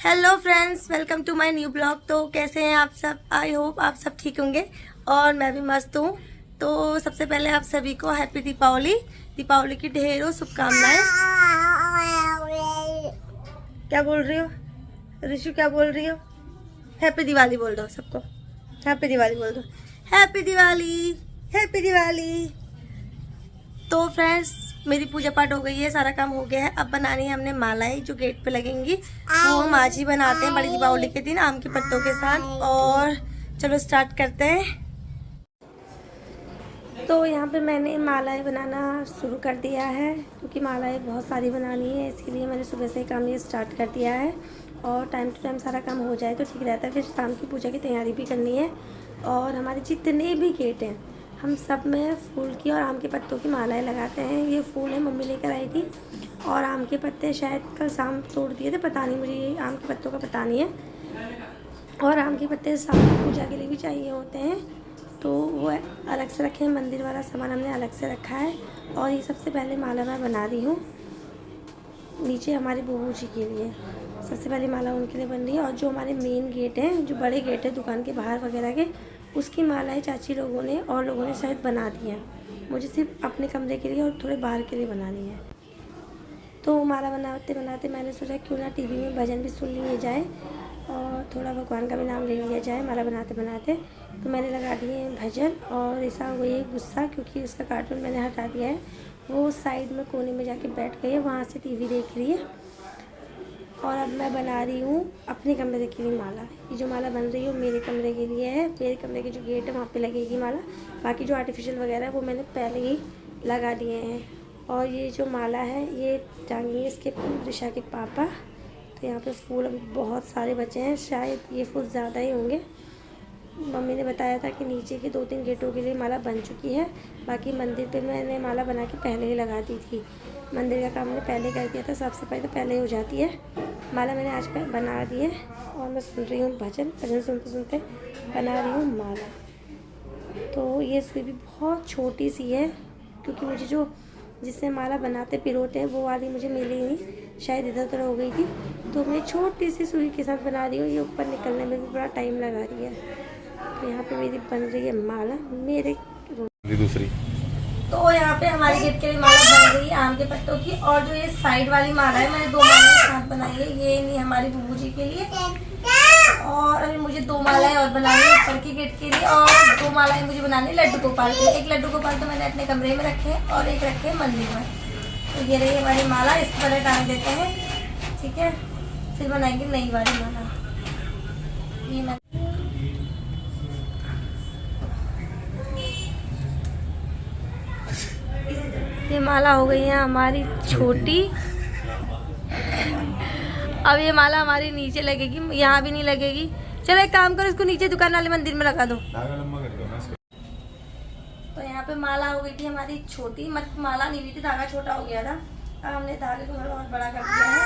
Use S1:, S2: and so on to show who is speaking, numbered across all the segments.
S1: Hello friends, welcome to my new blog. तो कैसे हैं आप सब? आई होप आप सब ठीक होंगे और मैं भी मस्त हूँ। तो सबसे पहले आप सभी को हैप्पी दीपावली। दीपावली की ढेरों शुभकामनाएं। क्या बोल रही हो ऋषु? क्या बोल रही हो? हैप्पी दिवाली बोल दो सबको। हैप्पी दिवाली बोल दो। Happy Diwali, happy Diwali. तो फ्रेंड्स, मेरी पूजा पाठ हो गई है, सारा काम हो गया है। अब बनानी है हमने मालाएं जो गेट पे लगेंगी। वो हम आज ही बनाते हैं बड़ी दीपावली के दिन आम के पत्तों के साथ। और चलो स्टार्ट करते हैं। तो यहाँ पे मैंने मालाएं बनाना शुरू कर दिया है, क्योंकि मालाएं बहुत सारी बनानी है, इसीलिए मैंने सुबह से काम ये स्टार्ट कर दिया है। और टाइम टू टाइम सारा काम हो जाए तो ठीक रहता है। फिर शाम की पूजा की तैयारी भी करनी है। और हमारे जितने भी गेट हैं हम सब में फूल की और आम के पत्तों की मालाएं लगाते हैं। ये फूल है मम्मी लेकर आई थी, और आम के पत्ते शायद कल शाम तोड़ दिए थे, पता नहीं, मुझे ये आम के पत्तों का पता नहीं है। और आम के पत्ते शाम की पूजा के लिए भी चाहिए होते हैं, तो वो अलग से रखे हैं। मंदिर वाला सामान हमने अलग से रखा है। और ये सबसे पहले माला मैं बना रही हूँ नीचे हमारे बूबू जी के लिए। सबसे पहले माला उनके लिए बन रही है। और जो हमारे मेन गेट हैं, जो बड़े गेट हैं दुकान के बाहर वगैरह के, उसकी मालाएं चाची लोगों ने और लोगों ने शायद बना दी हैं। मुझे सिर्फ अपने कमरे के लिए और थोड़े बाहर के लिए बनानी है। तो माला बनाते बनाते मैंने सोचा क्यों ना टीवी में भजन भी सुन लिए जाए और थोड़ा भगवान का भी नाम ले लिया जाए माला बनाते बनाते। तो मैंने लगा दिए भजन। और ऐसा हुई है गुस्सा, क्योंकि उसका कार्टून मैंने हटा दिया है। वो साइड में कोने में जाके बैठ गई है, वहाँ से टीवी देख रही है। और अब मैं बना रही हूँ अपने कमरे के लिए माला। ये जो माला बन रही है वो मेरे कमरे के लिए है। मेरे कमरे के जो गेट है वहाँ पे लगेगी माला। बाकी जो आर्टिफिशियल वगैरह है वो मैंने पहले ही लगा दिए हैं। और ये जो माला है ये टांगेंगे इसके ऋषा के पापा। तो यहाँ पे फूल अभी बहुत सारे बचे हैं, शायद ये फूल ज़्यादा ही होंगे। मम्मी ने बताया था कि नीचे के 2-3 गेटों के लिए माला बन चुकी है। बाकी मंदिर पे मैंने माला बना के पहले ही लगा दी थी। मंदिर का काम मैंने पहले कर दिया था, साफ़ सफाई तो पहले हो जाती है। माला मैंने आज बना दी है। और मैं सुन रही हूँ भजन सुनते सुनते बना रही हूँ माला। तो ये सुई भी बहुत छोटी सी है, क्योंकि मुझे जो जिससे माला बनाते पिरोते हैं वो वाली मुझे मिली नहीं, शायद इधर उधर हो गई थी। तो मैं छोटी सी सुई के साथ बना रही हूँ। ये ऊपर निकलने में भी बड़ा टाइम लगा रही है। तो यहाँ पे मेरी बन रही है माला मेरे दूसरी। तो यहाँ पे हमारे गेट के लिए माला बन रही है आम के पत्तों की। और जो ये साइड वाली माला है मैंने 2 माला एक साथ बनाई है। ये नहीं हमारी बूबू जी के लिए। और अभी मुझे 2 मालाएं और बनानी है ऊपर के गेट के लिए। और 2 मालाएं मुझे बनानी है लड्डू गोपाल के लिए। एक लड्डू गोपाल तो मैंने अपने कमरे में रखे हैं और एक रखे हैं मंदिर में। तो ये रही हमारी माला, इस पर टांग देते हैं, ठीक है। फिर बनाएंगे नई वाली माला। ये माला हो गई है हमारी छोटी। अब ये माला हमारी नीचे लगेगी, यहाँ भी नहीं लगेगी। चलो एक काम करो, इसको नीचे दुकान वाले मंदिर में लगा दो। तो यहाँ पे माला हो गई थी हमारी छोटी, मतलब माला नहीं हुई थी, धागा छोटा हो गया था। अब हमने धागे को बहुत बड़ा कर दिया है।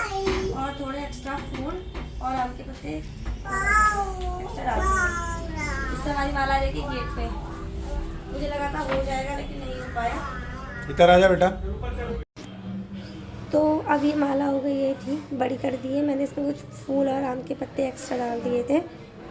S1: और थोड़े एक्स्ट्रा फूल और आम के पत्ते एक्स्ट्रा डाल दिए। इससे हमारी माला रहेगी गेट पे। मुझे लगा था हो जाएगा, लेकिन नहीं हो पाया।
S2: इधर आ जा बेटा।
S1: तो अब ये माला हो गई है थी, बड़ी कर दी है मैंने। इसमें कुछ फूल और आम के पत्ते एक्स्ट्रा डाल दिए थे।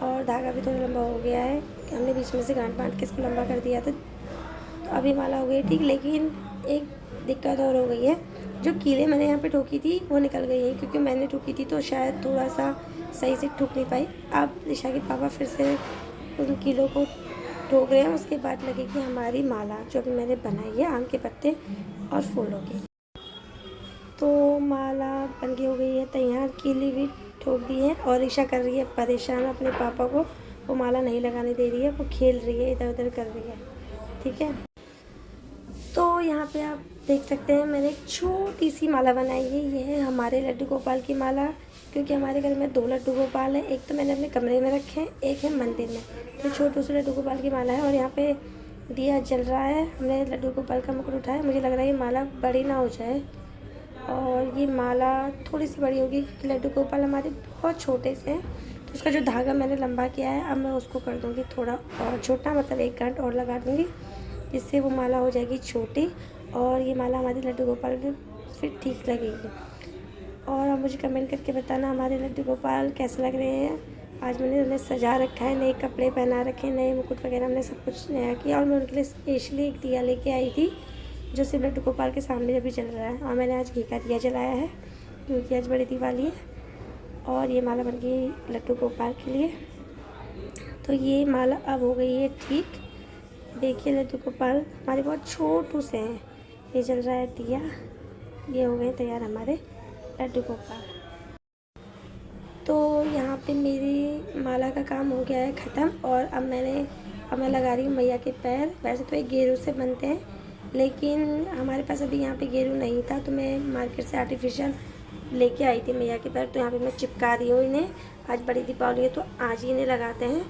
S1: और धागा भी थोड़ा लंबा हो गया है, हमने बीच में से गांठ बांध के इसको लंबा कर दिया था। तो अभी माला हो गई ठीक, लेकिन एक दिक्कत और हो गई है। जो कीले मैंने यहाँ पे ठोकी थी वो निकल गई है, क्योंकि मैंने ठोकी थी तो शायद थोड़ा सा सही से ठोक नहीं पाई। अब ऋषा के पापा फिर से उन कीलों को ठोक रहे हैं। उसके बाद लगेगी हमारी माला जो अभी मैंने बनाई है आम के पत्ते और फूलों की। तो माला बन के हो गई है तैयार, कीली भी ठोक दी है। और ऋषा कर रही है परेशान अपने पापा को, वो माला नहीं लगाने दे रही है, वो खेल रही है, इधर उधर कर रही है, ठीक है। तो यहाँ पे आप देख सकते हैं मैंने एक छोटी सी माला बनाई है। ये है हमारे लड्डू गोपाल की माला, क्योंकि हमारे घर में 2 लड्डू गोपाल हैं। एक तो मैंने अपने कमरे में रखे हैं, एक है मंदिर में। तो छोटू से लड्डू गोपाल की माला है। और यहाँ पे दिया जल रहा है, हमने लड्डू गोपाल का मुकुट उठाया। मुझे लग रहा है ये माला बड़ी ना हो जाए, और ये माला थोड़ी सी बड़ी होगी, क्योंकि लड्डू गोपाल हमारे बहुत छोटे से हैं। तो उसका जो धागा मैंने लंबा किया है, अब मैं उसको कर दूँगी थोड़ा और छोटा, मतलब 1 गांठ और लगा दूँगी, जिससे वो माला हो जाएगी छोटी। और ये माला हमारी लड्डू गोपाल में फिर ठीक लगेगी। और आप मुझे कमेंट करके बताना हमारे लड्डू गोपाल कैसे लग रहे हैं। आज मैंने उन्हें सजा रखा है, नए कपड़े पहना रखे, नए मुकुट वगैरह, हमने सब कुछ नया किया। और मैं उनके लिए स्पेशली एक दिया लेके आई थी जो सिर्फ लड्डू गोपाल के सामने अभी जल रहा है। और मैंने आज घी का दिया जलाया है क्योंकि आज बड़ी दिवाली है। और ये माला बन गई लड्डू गोपाल के लिए। तो ये माला अब हो गई है ठीक। देखिए लड्डू गोपाल हमारे बहुत छोटू से हैं। ये जल रहा है दिया, ये हो गए तैयार हमारे लड्डू गोपाल। तो यहाँ पे मेरी माला का काम हो गया है ख़त्म। और अब मैं लगा रही हूँ मैया के पैर। वैसे तो ये गेरू से बनते हैं, लेकिन हमारे पास अभी यहाँ पे गेरू नहीं था, तो मैं मार्केट से आर्टिफिशियल लेके आई थी मैया के पैर। तो यहाँ पे मैं चिपका रही हूँ इन्हें। आज बड़ी दीपावली है तो आज ही इन्हें लगाते हैं।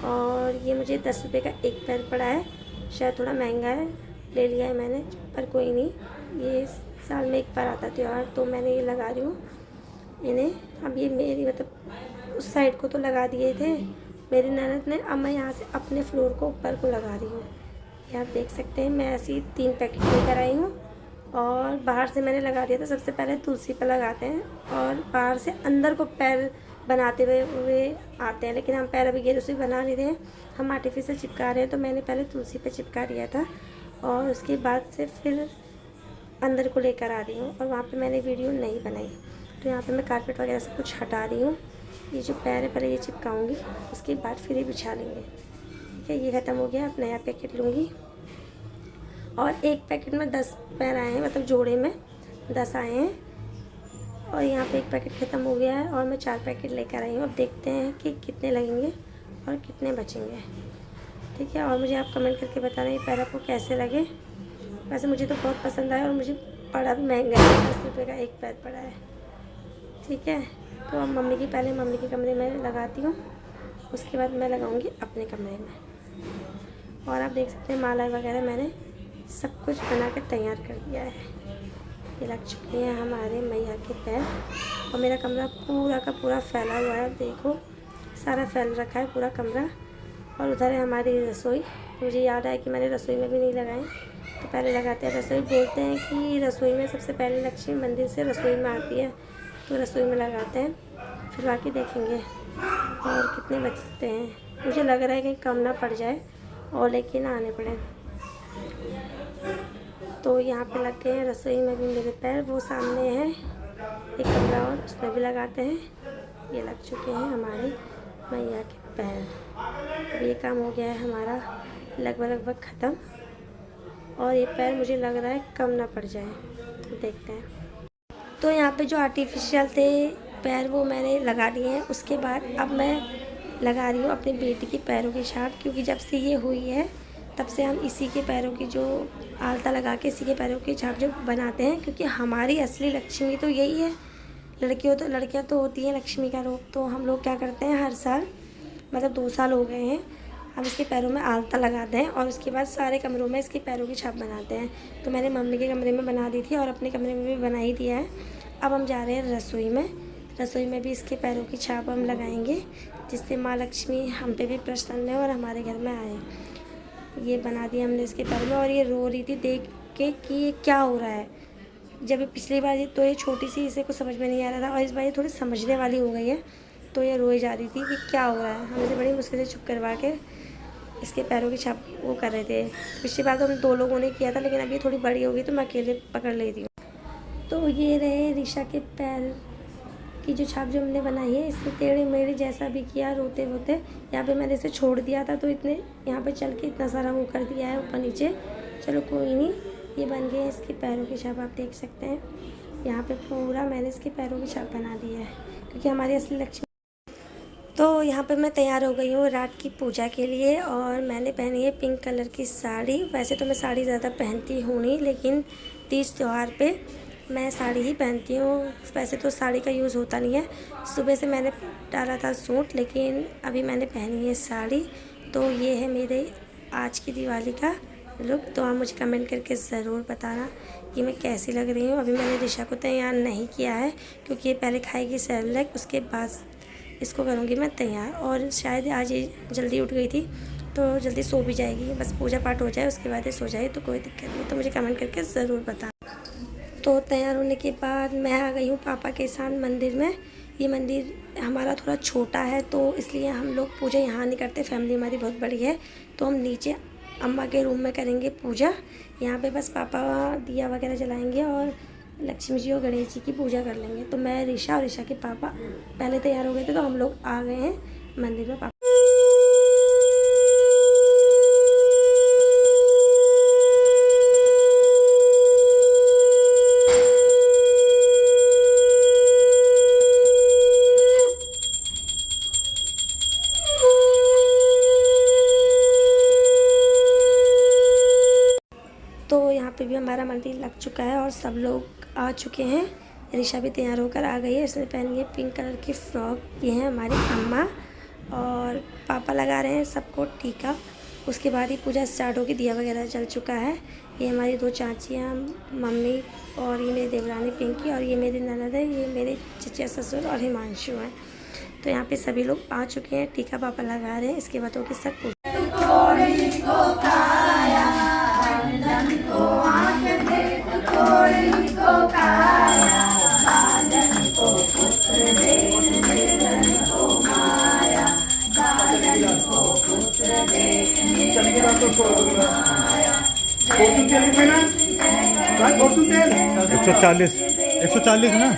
S1: और ये मुझे 10 रुपये का एक पैर पड़ा है, शायद थोड़ा महंगा है, ले लिया है मैंने, पर कोई नहीं, ये साल में एक बार आता त्यौहार, तो मैंने ये लगा रही हूँ इन्हें। अब ये मेरी मतलब उस साइड को तो लगा दिए थे मेरी ननद ने, अब मैं यहाँ से अपने फ्लोर को ऊपर को लगा रही हूँ। ये आप देख सकते हैं, मैं ऐसी 3 पैकेट लेकर आई हूँ। और बाहर से मैंने लगा दिया था। सबसे पहले तुलसी पर लगाते हैं और बाहर से अंदर को पैर बनाते हुए आते हैं, लेकिन हम पैर अभी गेरू से बना नहीं रहे हैं, हम आर्टिफिशियल चिपका रहे हैं। तो मैंने पहले तुलसी पे चिपका दिया था और उसके बाद से फिर अंदर को लेकर आ रही हूँ। और वहाँ पे मैंने वीडियो नहीं बनाई, तो यहाँ पे मैं कारपेट वगैरह सब कुछ हटा रही हूँ। ये जो पैर है पहले ये चिपकाऊँगी, उसके बाद फिर ये बिछा लेंगे। ठीक है, ये ख़त्म हो गया। अब नया पैकेट लूँगी। और एक पैकेट में 10 पैर आए हैं, मतलब जोड़े में 10 आए हैं। और यहाँ पे एक पैकेट ख़त्म हो गया है और मैं 4 पैकेट लेकर आई हूँ। अब देखते हैं कि कितने लगेंगे और कितने बचेंगे। ठीक है, और मुझे आप कमेंट करके बताना ये पैर आपको कैसे लगे। वैसे मुझे तो बहुत पसंद आया और मुझे पड़ा भी महंगा है, 10 रुपये का एक पैर पड़ा है। ठीक है, तो अब पहले मम्मी के कमरे में लगाती हूँ, उसके बाद मैं लगाऊँगी अपने कमरे में। और आप देख सकते हैं माला वगैरह मैंने सब कुछ बना कर तैयार कर दिया है। ये लग चुके हैं हमारे मैया के पैर। और मेरा कमरा पूरा का पूरा फैला हुआ है, देखो सारा फैल रखा है पूरा कमरा। और उधर है हमारी रसोई। मुझे याद आया कि मैंने रसोई में भी नहीं लगाए, तो पहले लगाते हैं रसोई। बोलते हैं कि रसोई में सबसे पहले लक्ष्मी मंदिर से रसोई में आती है, तो रसोई में लगाते हैं, फिर बाकी देखेंगे और कितने बचते हैं। मुझे लग रहा है कि कम ना पड़ जाए और लेके ना आने पड़े। तो यहाँ पे लग गए हैं रसोई में भी मेरे पैर। वो सामने है एक कमरा और उसमें भी लगाते हैं। ये लग चुके हैं हमारे मैया के पैर। अब ये काम हो गया है हमारा लगभग ख़त्म। और ये पैर मुझे लग रहा है कम ना पड़ जाए, देखते हैं। तो यहाँ पे जो आर्टिफिशियल थे पैर वो मैंने लगा दिए हैं। उसके बाद अब मैं लगा रही हूँ अपनी बेटी के पैरों की छाप, क्योंकि जब से ये हुई है तब से हम इसी के पैरों की जो आलता लगा के इसी के पैरों की छाप जो बनाते हैं, क्योंकि हमारी असली लक्ष्मी तो यही है। लड़कियाँ तो होती हैं लक्ष्मी का रूप। तो हम लोग क्या करते हैं हर साल, मतलब 2 साल हो गए हैं, हम इसके पैरों में आलता लगाते हैं और उसके बाद सारे कमरों में इसके पैरों की छाप बनाते हैं। तो मैंने मम्मी के कमरे में बना दी थी और अपने कमरे में भी बना ही दिया है। अब हम जा रहे हैं रसोई में। रसोई में भी इसके पैरों की छाप हम लगाएंगे, जिससे माँ लक्ष्मी हम पे भी प्रसन्न है और हमारे घर में आए। ये बना दिया हमने इसके पैर में। और ये रो रही थी देख के कि ये क्या हो रहा है। जब पिछली बार तो ये छोटी सी, इसे कुछ समझ में नहीं आ रहा था, और इस बार ये थोड़ी समझने वाली हो गई है, तो ये रोई जा रही थी कि क्या हो रहा है। हम इसे बड़ी मुश्किल से चुप करवा के इसके पैरों की छाप वो कर रहे थे। पिछली बार तो हम 2 लोगों ने किया था, लेकिन अभी थोड़ी बड़ी हो गई तो मैं अकेले पकड़ लेती हूँ। तो ये रहे ऋषा के पैर की जो छाप जो हमने बनाई है। इससे टेढ़े मेढ़े जैसा भी किया रोते रोते। यहाँ पे मैंने इसे छोड़ दिया था, तो इतने यहाँ पे चल के इतना सारा वो कर दिया है ऊपर नीचे। चलो कोई नहीं, ये बन गए इसके पैरों की छाप। आप देख सकते हैं यहाँ पे पूरा मैंने इसके पैरों की छाप बना दी है, क्योंकि हमारी असली लक्ष्मी। तो यहाँ पे मैं तैयार हो गई हूँ रात की पूजा के लिए। और मैंने पहनी है पिंक कलर की साड़ी। वैसे तो मैं साड़ी ज़्यादा पहनती हूँ नहीं, लेकिन तीज त्यौहार पे मैं साड़ी ही पहनती हूँ। वैसे तो साड़ी का यूज़ होता नहीं है। सुबह से मैंने डाला था सूट, लेकिन अभी मैंने पहनी है साड़ी। तो ये है मेरे आज की दिवाली का लुक। तो आप मुझे कमेंट करके ज़रूर बताना कि मैं कैसी लग रही हूँ। अभी मैंने दिशा को तैयार नहीं किया है, क्योंकि ये पहले खाएगी सेरेलैक, उसके बाद इसको करूँगी मैं तैयार। और शायद आज ये जल्दी उठ गई थी तो जल्दी सो भी जाएगी। बस पूजा पाठ हो जाए उसके बाद ये सो जाए, तो कोई दिक्कत नहीं। तो मुझे कमेंट करके ज़रूर बताना। तो तैयार होने के बाद मैं आ गई हूँ पापा के साथ मंदिर में। ये मंदिर हमारा थोड़ा छोटा है तो इसलिए हम लोग पूजा यहाँ नहीं करते, फैमिली हमारी बहुत बड़ी है तो हम नीचे अम्मा के रूम में करेंगे पूजा। यहाँ पे बस पापा दिया वगैरह जलाएंगे और लक्ष्मी जी और गणेश जी की पूजा कर लेंगे। तो मैं ऋषा और ऋषा के पापा पहले तैयार हो गए थे तो हम लोग आ गए हैं मंदिर में। तो यहाँ पे भी हमारा मंदिर लग चुका है और सब लोग आ चुके हैं। ऋषा भी तैयार होकर आ गई है, इसने पहनी है पिंक कलर की फ्रॉक। ये है हमारी अम्मा और पापा लगा रहे हैं सबको टीका। उसके बाद ही पूजा स्टार्ट होगी, दिया वगैरह जल चुका है। ये हमारी दो चाचियाँ, मम्मी और ये मेरी देवरानी पिंकी और ये मेरी ननद है, ये मेरे चचा ससुर और हिमांशु हैं। तो यहाँ पे सभी लोग आ चुके हैं, टीका पापा लगा रहे हैं। इसके बाद होगी सब पूजा।
S2: $140 ना,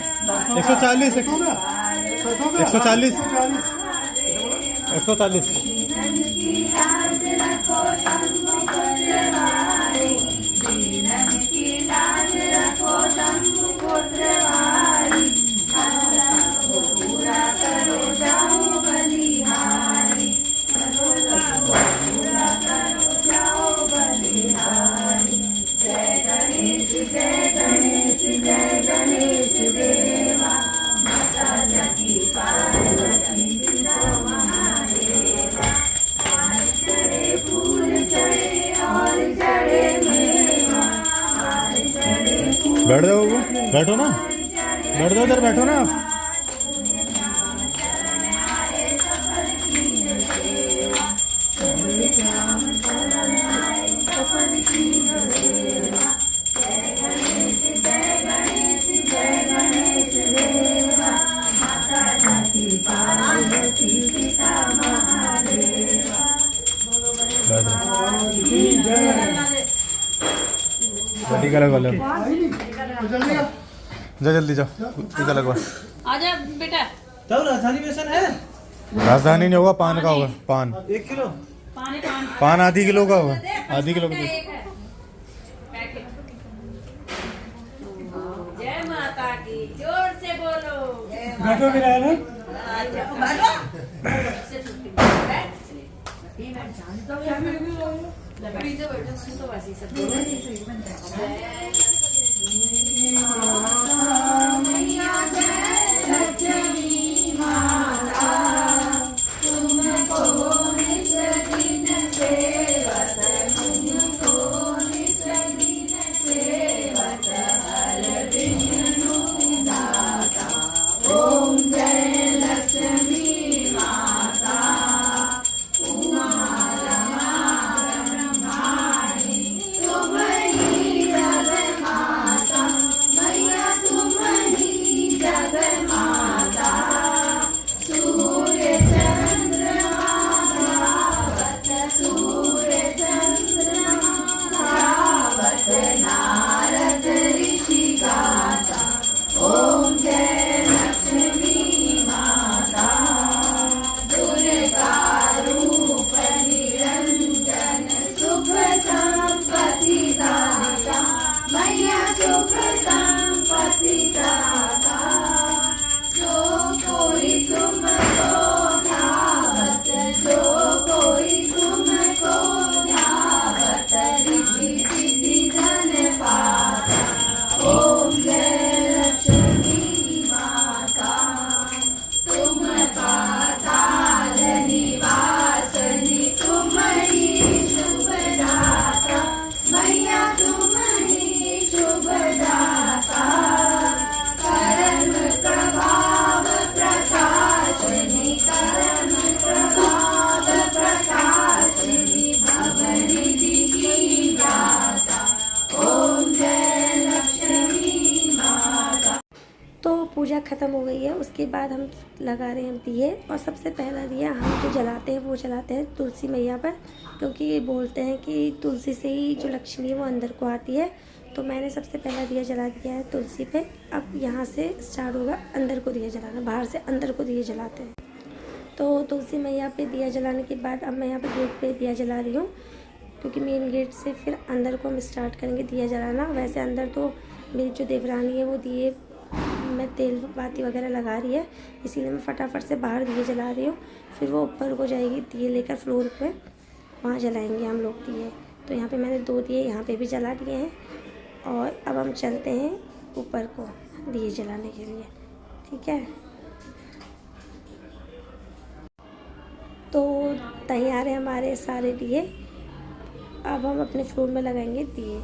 S2: 140 बैठ जाओ, बैठो ना, बैठ जाओ, इधर बैठो ना आप। टीका लगवा लो, जा जल्दी जाओ, टीका लगवा।
S3: आजा बेटा।
S4: तब राजधानी बेसन है?
S2: राजधानी नहीं होगा, पान का होगा। पान
S4: 1 किलो।
S2: पान आधी किलो का होगा, आधी किलो का।
S3: जय माता की, जोर से बोलो।
S4: बैठो मेरा है ना?
S3: लकड़ी से बैठो तो वैसे सब
S1: ख़त्म हो गई है, उसके बाद हम लगा रहे हैं दिए। और सबसे पहला दिया हम जो जलाते हैं वो जलाते हैं तुलसी मैया पर, क्योंकि ये बोलते हैं कि तुलसी से ही जो लक्ष्मी है वो अंदर को आती है। तो मैंने सबसे पहला दिया जला दिया है तुलसी पे। अब यहाँ से स्टार्ट होगा अंदर को दिया जलाना, बाहर से अंदर को दिए जलाते हैं। तो तुलसी मैया पे दिया जलाने के बाद अब मैं यहाँ पे गेट पे दिया जला रही हूँ, क्योंकि मेन गेट से फिर अंदर को हम स्टार्ट करेंगे दिया जलाना। वैसे अंदर तो मेरी जो देवरानी है वो दिए मैं तेल बाती वगैरह लगा रही है, इसीलिए मैं फटाफट से बाहर दिए जला रही हूँ। फिर वो ऊपर को जाएगी दिए लेकर फ्लोर पे, वहाँ जलाएंगे हम लोग दिए। तो यहाँ पे मैंने 2 दिए यहाँ पे भी जला दिए हैं। और अब हम चलते हैं ऊपर को दिए जलाने के लिए, ठीक है। तो तैयार है हमारे सारे दिए। अब हम अपने फ्लोर में लगाएंगे दिए,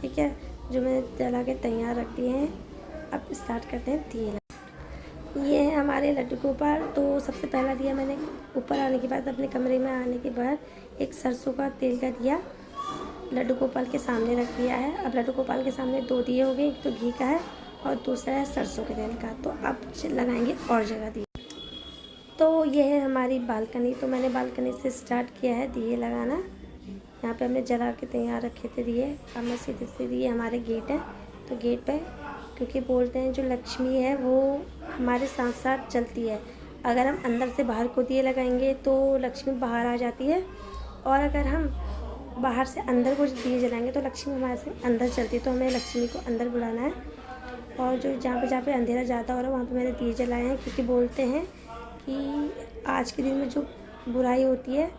S1: ठीक है, जो मैंने जला के तैयार रख दिए हैं। अब स्टार्ट करते हैं दिए। ये है हमारे लड्डू गोपाल। तो सबसे पहला दिया मैंने ऊपर आने के बाद अपने कमरे में आने के बाद एक सरसों का तेल का दिया लड्डू गोपाल के सामने रख दिया है। अब लड्डू गोपाल के सामने 2 दिए हो गए, एक तो घी का है और दूसरा है सरसों के तेल का। तो अब लगाएंगे और जगह दिए। तो ये है हमारी बालकनी। तो मैंने बालकनी से स्टार्ट किया है दिए लगाना। यहाँ पे हमने जला के तैयार रखे थे दिए। अब मैं सीधे सीधे हमारे गेट है, तो गेट पे क्योंकि बोलते हैं जो लक्ष्मी है वो हमारे साथ साथ चलती है। अगर हम अंदर से बाहर को दिए लगाएंगे तो लक्ष्मी बाहर आ जाती है, और अगर हम बाहर से अंदर को दिए जलाएंगे तो लक्ष्मी हमारे से अंदर चलती है। तो हमें लक्ष्मी को अंदर बुलाना है। और जो जहाँ पे अंधेरा ज़्यादा हो रहा है वहाँ पे मैंने दिए जलाए हैं, क्योंकि बोलते हैं कि आज के दिन में जो बुराई होती है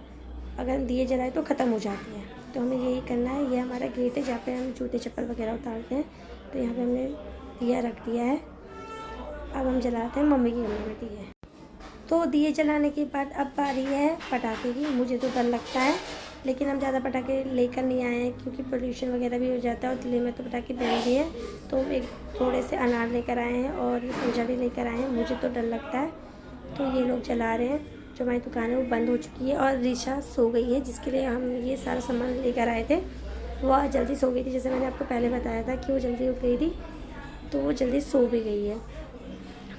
S1: अगर हम दिए जलाए तो ख़त्म हो जाती है। तो हमें यही करना है। ये हमारा गेट है जहाँ पे हम जूते चप्पल वगैरह उतारते हैं। तो यहाँ पे हमने दिया रख दिया है। अब हम जलाते हैं मम्मी के कमरे में दिए। तो दिए जलाने के बाद अब बारी है पटाखे की। मुझे तो डर लगता है, लेकिन हम ज़्यादा पटाखे लेकर नहीं आए हैं, क्योंकि पोल्यूशन वगैरह भी हो जाता है और दिल्ली में तो पटाखे बैन भी है। तो हम एक थोड़े से अनार लेकर आए हैं और ये फुलझड़ी लेकर आए हैं। मुझे तो डर लगता है। तो ये लोग जला रहे हैं। जो हमारी दुकान है वो बंद हो चुकी है और रिशा सो गई है, जिसके लिए हम ये सारा सामान लेकर आए थे। वह जल्दी सो गई थी, जैसे मैंने आपको पहले बताया था कि वो जल्दी उठ गई थी, तो वो जल्दी सो भी गई है।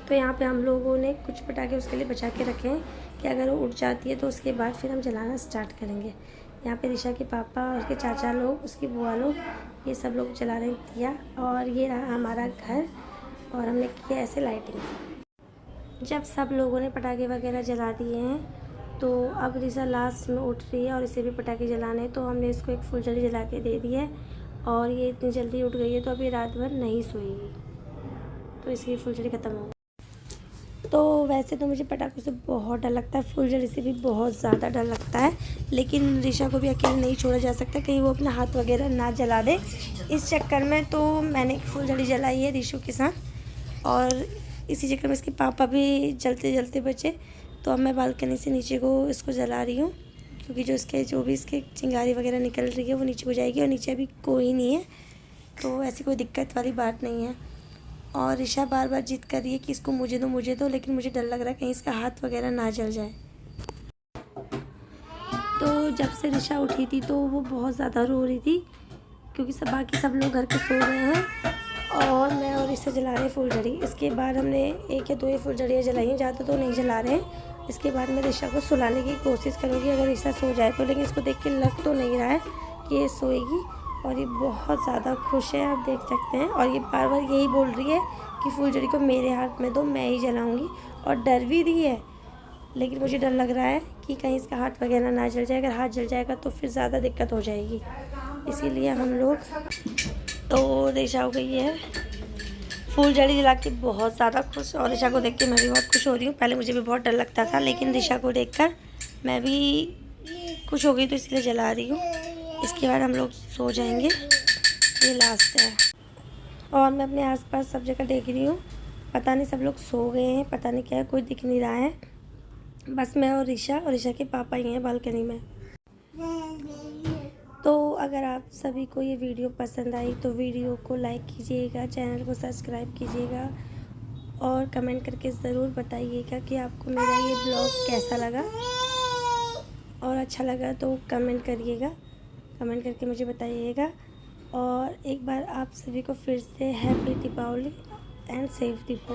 S1: तो यहाँ पे हम लोगों ने कुछ पटाखे उसके लिए बचा के रखे हैं कि अगर वो उठ जाती है तो उसके बाद फिर हम जलाना स्टार्ट करेंगे। यहाँ पे रिशा के पापा और उसके चाचा लोग, उसकी बुआ लोग, ये सब लोग जला रहे हैं दिया। और ये रहा हमारा घर, और हमने किया ऐसे लाइटिंग। जब सब लोगों ने पटाखे वगैरह जला दिए हैं तो अब रिशा लास्ट में उठ रही है और इसे भी पटाखे जलाने हैं। तो हमने इसको एक फुलझड़ी जला के दे दी है, और ये इतनी जल्दी उठ गई है तो अभी रात भर नहीं सोएगी, तो इसकी फुलझड़ी ख़त्म हो गई। तो वैसे तो मुझे पटाखों से बहुत डर लगता है, फुलझड़ी से भी बहुत ज़्यादा डर लगता है, लेकिन रिशा को भी अकेले नहीं छोड़ा जा सकता, कहीं वो अपना हाथ वगैरह ना जला दे। इस चक्कर में तो मैंने एक फुलझड़ी जलाई है रिशु के साथ, और इसी चक्कर में इसके पापा भी जलते जलते बचे। तो अब मैं बालकनी से नीचे को इसको जला रही हूँ, क्योंकि जो भी इसके चिंगारी वगैरह निकल रही है वो नीचे को जाएगी, और नीचे अभी कोई नहीं है, तो ऐसी कोई दिक्कत वाली बात नहीं है। और रिशा बार बार जिद कर रही है कि इसको मुझे दो, लेकिन मुझे डर लग रहा है कहीं इसका हाथ वगैरह ना जल जाए। तो जब से रिशा उठी थी तो वो बहुत ज़्यादा रो रही थी, क्योंकि बाकी सब लोग घर पे सो रहे हैं और मैं और रिशा जला रहे फुलझड़ी। इसके बाद हमने 1 या 2 ही फुलझड़ियाँ जलाई हैं, ज़्यादा तो नहीं जला रहे हैं। इसके बाद मैं रिशा को सुलाने की कोशिश करूँगी अगर रिशा सो जाए तो, लेकिन इसको देख के लग तो नहीं रहा है कि ये सोएगी, और ये बहुत ज़्यादा खुश है, आप देख सकते हैं। और ये बार बार यही बोल रही है कि फुलझड़ी को मेरे हाथ में दो, मैं ही जलाऊँगी, और डर भी रही है। लेकिन मुझे डर लग रहा है कि कहीं इसका हाथ वगैरह ना जल जाए। अगर हाथ जल जाएगा तो फिर ज़्यादा दिक्कत हो जाएगी, इसीलिए हम लोग। तो रिशा हो गई है फुलझड़ी जला के बहुत ज़्यादा खुश, और रिशा को देख के मैं भी बहुत खुश हो रही हूँ। पहले मुझे भी बहुत डर लगता था, लेकिन रिशा को देखकर मैं भी खुश हो गई, तो इसलिए जला रही हूँ। इसके बाद हम लोग सो जाएंगे, ये लास्ट है। और मैं अपने आसपास सब जगह देख रही हूँ, पता नहीं सब लोग सो गए हैं, पता नहीं क्या है, कोई दिख नहीं रहा है। बस मैं और रिशा के पापा ही हैं बालकनी में। तो अगर आप सभी को ये वीडियो पसंद आई तो वीडियो को लाइक कीजिएगा, चैनल को सब्सक्राइब कीजिएगा, और कमेंट करके ज़रूर बताइएगा कि आपको मेरा ये ब्लॉग कैसा लगा, और अच्छा लगा तो कमेंट करिएगा, कमेंट करके मुझे बताइएगा। और एक बार आप सभी को फिर से happy Deepawali and safe Deepawali.